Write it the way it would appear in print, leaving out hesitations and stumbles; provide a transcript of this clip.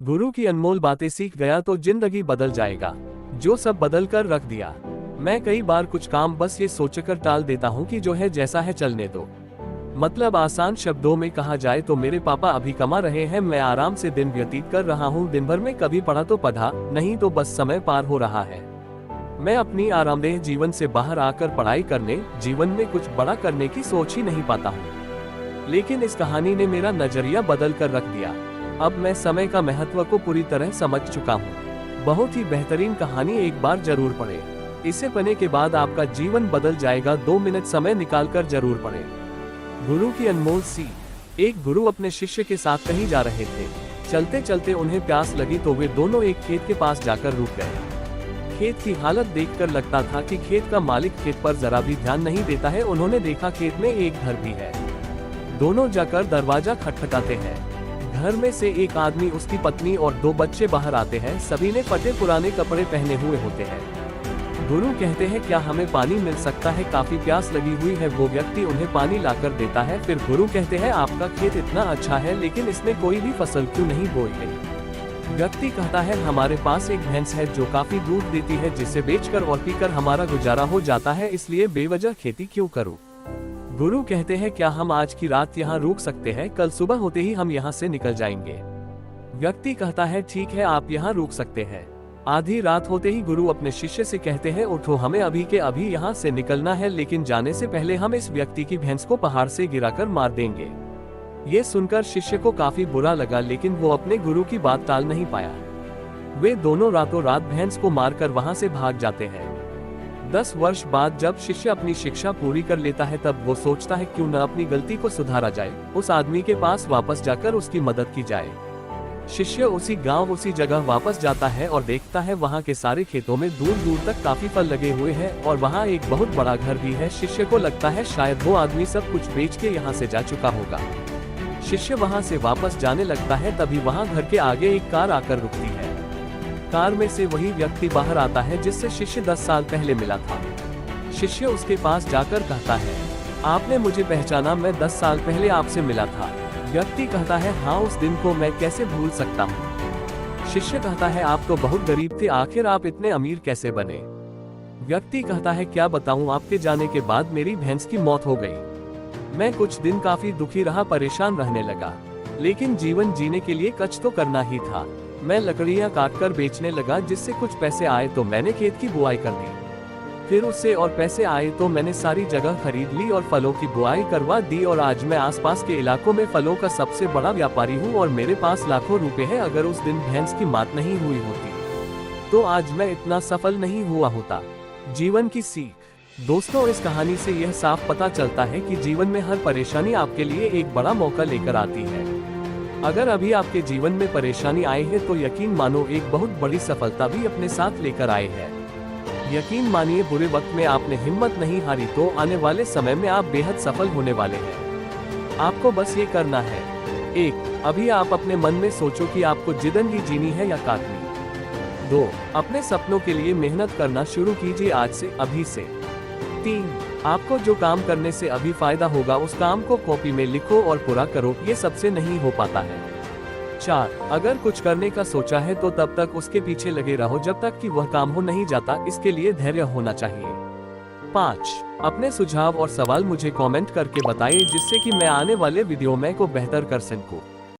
गुरु की अनमोल बातें सीख गया तो जिंदगी बदल जाएगा। जो सब बदल कर रख दिया। मैं कई बार कुछ काम बस ये सोचकर टाल देता हूँ कि जो है जैसा है चलने दो। मतलब आसान शब्दों में कहा जाए तो मेरे पापा अभी कमा रहे हैं, मैं आराम से दिन व्यतीत कर रहा हूँ। दिन भर में कभी पढ़ा तो पढ़ा, नहीं तो बस समय पार हो रहा है। मैं अपनी आरामदेह जीवन से बाहर आकर पढ़ाई करने, जीवन में कुछ बड़ा करने की सोच ही नहीं पाता हूँ। लेकिन इस कहानी ने मेरा नजरिया बदल कर रख दिया। अब मैं समय का महत्व को पूरी तरह समझ चुका हूँ। बहुत ही बेहतरीन कहानी, एक बार जरूर पढ़ें। इसे पढ़ने के बाद आपका जीवन बदल जाएगा। 2 मिनट समय निकालकर जरूर पढ़ें। गुरु की अनमोल सीख। एक गुरु अपने शिष्य के साथ कहीं जा रहे थे। चलते चलते उन्हें प्यास लगी तो वे दोनों एक खेत के पास जाकर रुक गए। खेत की हालत देखकर लगता था कि खेत का मालिक खेत पर जरा भी ध्यान नहीं देता है। उन्होंने देखा खेत में एक घर भी है। दोनों जाकर दरवाजा खटखटाते हैं। घर में से एक आदमी, उसकी पत्नी और 2 बच्चे बाहर आते हैं। सभी ने फटे पुराने कपड़े पहने हुए होते हैं। गुरु कहते हैं, क्या हमें पानी मिल सकता है? काफी प्यास लगी हुई है। वो व्यक्ति उन्हें पानी लाकर देता है। फिर गुरु कहते हैं, आपका खेत इतना अच्छा है लेकिन इसमें कोई भी फसल क्यों नहीं बोई गई? व्यक्ति कहता है, हमारे पास एक भैंस है जो काफी दूध देती है, जिसे बेचकर और पीकर हमारा गुजारा हो जाता है, इसलिए बेवजह खेती क्यों करूं? गुरु कहते हैं, क्या हम आज की रात यहाँ रुक सकते हैं? कल सुबह होते ही हम यहाँ से निकल जाएंगे। व्यक्ति कहता है, ठीक है, आप यहाँ रुक सकते हैं। आधी रात होते ही गुरु अपने शिष्य से कहते हैं, उठो, हमें अभी के अभी यहाँ से निकलना है, लेकिन जाने से पहले हम इस व्यक्ति की भैंस को पहाड़ से गिराकर मार देंगे। ये सुनकर शिष्य को काफी बुरा लगा, लेकिन वो अपने गुरु की बात टाल नहीं पाया। वे दोनों रातों रात भैंस को मारकर वहाँ से भाग जाते हैं। 10 वर्ष बाद जब शिष्य अपनी शिक्षा पूरी कर लेता है, तब वो सोचता है क्यों न अपनी गलती को सुधारा जाए। उस आदमी के पास वापस जाकर उसकी मदद की जाए। शिष्य उसी गांव, उसी जगह वापस जाता है और देखता है वहां के सारे खेतों में दूर दूर तक काफी फल लगे हुए हैं और वहां एक बहुत बड़ा घर भी है। शिष्य को लगता है शायद वो आदमी सब कुछ बेच के यहाँ से जा चुका होगा। शिष्य वहाँ से वापस जाने लगता है, तभी वहाँ घर के आगे एक कार आकर रुकती है। कार में से वही व्यक्ति बाहर आता है जिससे शिष्य 10 साल पहले मिला था। शिष्य उसके पास जाकर कहता है, आपने मुझे पहचाना? मैं 10 साल पहले आपसे मिला था। व्यक्ति कहता है, हाँ, उस दिन को मैं कैसे भूल सकता हूँ। शिष्य कहता है, आप तो बहुत गरीब थे, आखिर आप इतने अमीर कैसे बने? व्यक्ति कहता है, क्या बताऊँ, आपके जाने के बाद मेरी भैंस की मौत हो गई। मैं कुछ दिन काफी दुखी रहा, परेशान रहने लगा, लेकिन जीवन जीने के लिए कुछ तो करना ही था। मैं लकड़ियां काटकर बेचने लगा, जिससे कुछ पैसे आए तो मैंने खेत की बुआई कर दी। फिर उससे और पैसे आए तो मैंने सारी जगह खरीद ली और फलों की बुआई करवा दी और आज मैं आसपास के इलाकों में फलों का सबसे बड़ा व्यापारी हूँ और मेरे पास लाखों रुपए हैं। अगर उस दिन भैंस की मौत नहीं हुई होती तो आज मैं इतना सफल नहीं हुआ होता। जीवन की सीख। दोस्तों, इस कहानी से यह साफ पता चलता है कि जीवन में हर परेशानी आपके लिए एक बड़ा मौका लेकर आती है। अगर अभी आपके जीवन में परेशानी आई है तो यकीन मानो एक बहुत बड़ी सफलता भी अपने साथ लेकर आए है। यकीन मानिए, बुरे वक्त में आपने हिम्मत नहीं हारी तो आने वाले समय में आप बेहद सफल होने वाले हैं। आपको बस ये करना है। 1. अभी आप अपने मन में सोचो कि आपको जिंदगी जीनी है या काटनी। 2. अपने सपनों के लिए मेहनत करना शुरू कीजिए आज से, अभी से। 3. आपको जो काम करने से अभी फायदा होगा उस काम को कॉपी में लिखो और पूरा करो, ये सबसे नहीं हो पाता है। 4. अगर कुछ करने का सोचा है तो तब तक उसके पीछे लगे रहो जब तक कि वह काम हो नहीं जाता, इसके लिए धैर्य होना चाहिए। 5. अपने सुझाव और सवाल मुझे कमेंट करके बताइए, जिससे कि मैं आने वाले वीडियो में को बेहतर कर सकूं।